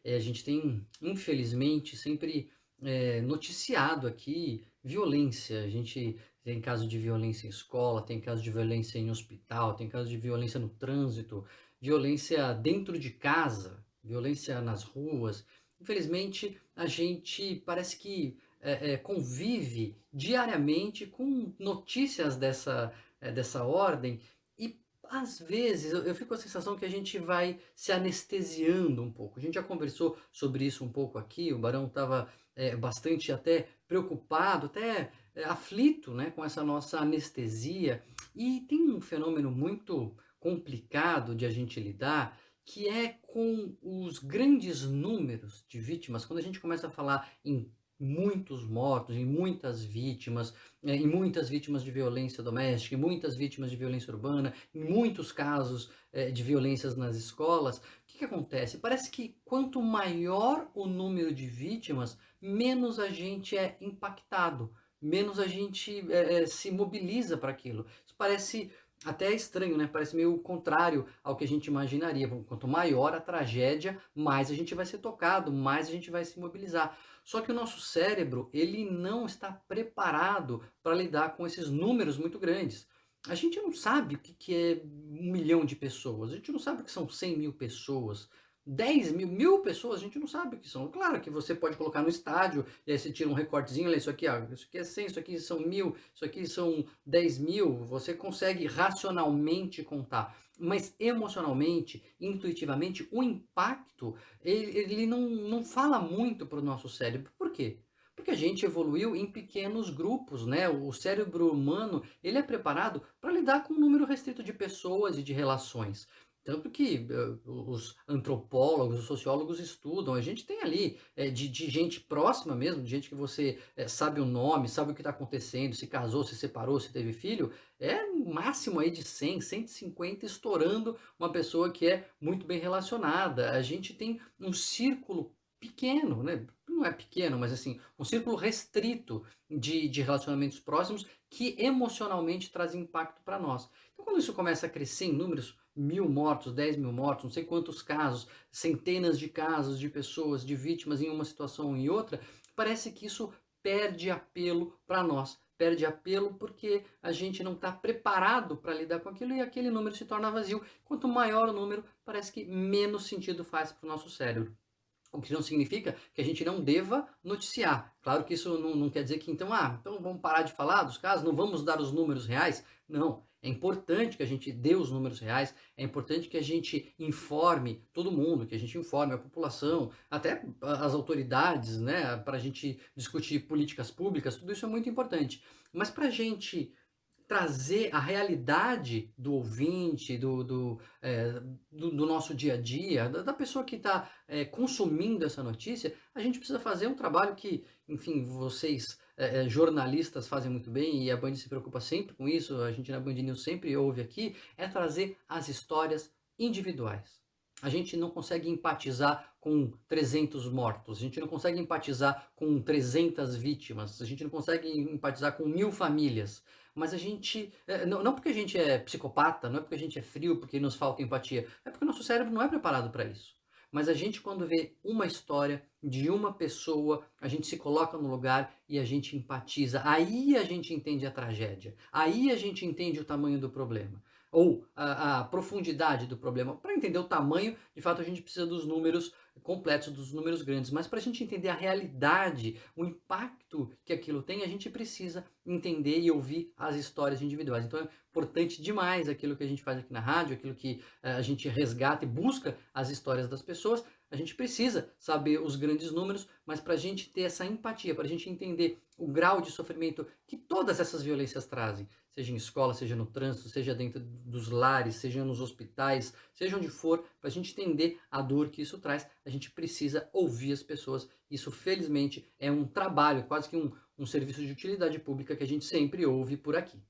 A gente tem, infelizmente, sempre noticiado aqui violência. A gente tem caso de violência em escola, tem caso de violência em hospital, tem caso de violência no trânsito, violência dentro de casa, violência nas ruas. Infelizmente, a gente parece que convive diariamente com notícias dessa ordem e às vezes eu fico com a sensação que a gente vai se anestesiando um pouco. A gente já conversou sobre isso um pouco aqui, o Barão estava bastante até preocupado, até aflito, né, com essa nossa anestesia. E tem um fenômeno muito complicado de a gente lidar, que é com os grandes números de vítimas. Quando a gente começa a falar em muitos mortos, em muitas vítimas de violência doméstica, em muitas vítimas de violência urbana, em muitos casos de violências nas escolas, o que que acontece? Parece que quanto maior o número de vítimas, menos a gente é impactado, menos a gente se mobiliza para aquilo. Isso parece até estranho, né? Parece meio contrário ao que a gente imaginaria. Quanto maior a tragédia, mais a gente vai ser tocado, mais a gente vai se mobilizar. Só que o nosso cérebro, ele não está preparado para lidar com esses números muito grandes. A gente não sabe o que é 1 milhão de pessoas, a gente não sabe o que são 100 mil pessoas, 10 mil, 1.000 pessoas, a gente não sabe o que são. Claro que você pode colocar no estádio, e aí você tira um recortezinho, olha, isso aqui, ó, isso aqui é 100, isso aqui são 1.000, isso aqui são 10 mil, você consegue racionalmente contar. Mas emocionalmente, intuitivamente, o impacto, ele não fala muito para o nosso cérebro. Por quê? Porque a gente evoluiu em pequenos grupos, né? O cérebro humano, ele é preparado para lidar com um número restrito de pessoas e de relações. Tanto que os antropólogos, os sociólogos estudam. A gente tem ali de gente próxima mesmo, de gente que você sabe o nome, sabe o que está acontecendo, se casou, se separou, se teve filho, é um máximo aí de 100, 150 estourando uma pessoa que é muito bem relacionada. A gente tem um círculo pequeno, né? Não é pequeno, mas assim, um círculo restrito de relacionamentos próximos que emocionalmente traz impacto para nós. Então, quando isso começa a crescer em números, 1.000 mortos, 10 mil mortos, não sei quantos casos, centenas de casos de pessoas, de vítimas em uma situação ou em outra, parece que isso perde apelo para nós. Perde apelo porque a gente não está preparado para lidar com aquilo e aquele número se torna vazio. Quanto maior o número, parece que menos sentido faz para o nosso cérebro. O que não significa que a gente não deva noticiar. Claro que isso não quer dizer que então vamos parar de falar dos casos, não vamos dar os números reais. Não, é importante que a gente dê os números reais, é importante que a gente informe todo mundo, que a gente informe a população, até as autoridades, né, para a gente discutir políticas públicas, tudo isso é muito importante. Mas para a gente trazer a realidade do ouvinte, do nosso dia a dia, da pessoa que está consumindo essa notícia, a gente precisa fazer um trabalho que, enfim, vocês jornalistas fazem muito bem e a Band se preocupa sempre com isso, a gente na Band News sempre ouve aqui, é trazer as histórias individuais. A gente não consegue empatizar com 300 mortos, a gente não consegue empatizar com 300 vítimas, a gente não consegue empatizar com 1.000 famílias, mas a gente, não porque a gente é psicopata, não é porque a gente é frio, porque nos falta empatia, é porque o nosso cérebro não é preparado para isso. Mas a gente, quando vê uma história de uma pessoa, a gente se coloca no lugar e a gente empatiza. Aí a gente entende a tragédia. Aí a gente entende o tamanho do problema. Ou a profundidade do problema. Para entender o tamanho, de fato, a gente precisa dos números completos, dos números grandes. Mas para a gente entender a realidade, o impacto que aquilo tem, a gente precisa entender e ouvir as histórias individuais. Então é importante demais aquilo que a gente faz aqui na rádio, aquilo que a gente resgata e busca as histórias das pessoas. A gente precisa saber os grandes números, mas para a gente ter essa empatia, para a gente entender o grau de sofrimento que todas essas violências trazem, seja em escola, seja no trânsito, seja dentro dos lares, seja nos hospitais, seja onde for, para a gente entender a dor que isso traz, a gente precisa ouvir as pessoas. Isso, felizmente, é um trabalho, quase que um serviço de utilidade pública que a gente sempre ouve por aqui.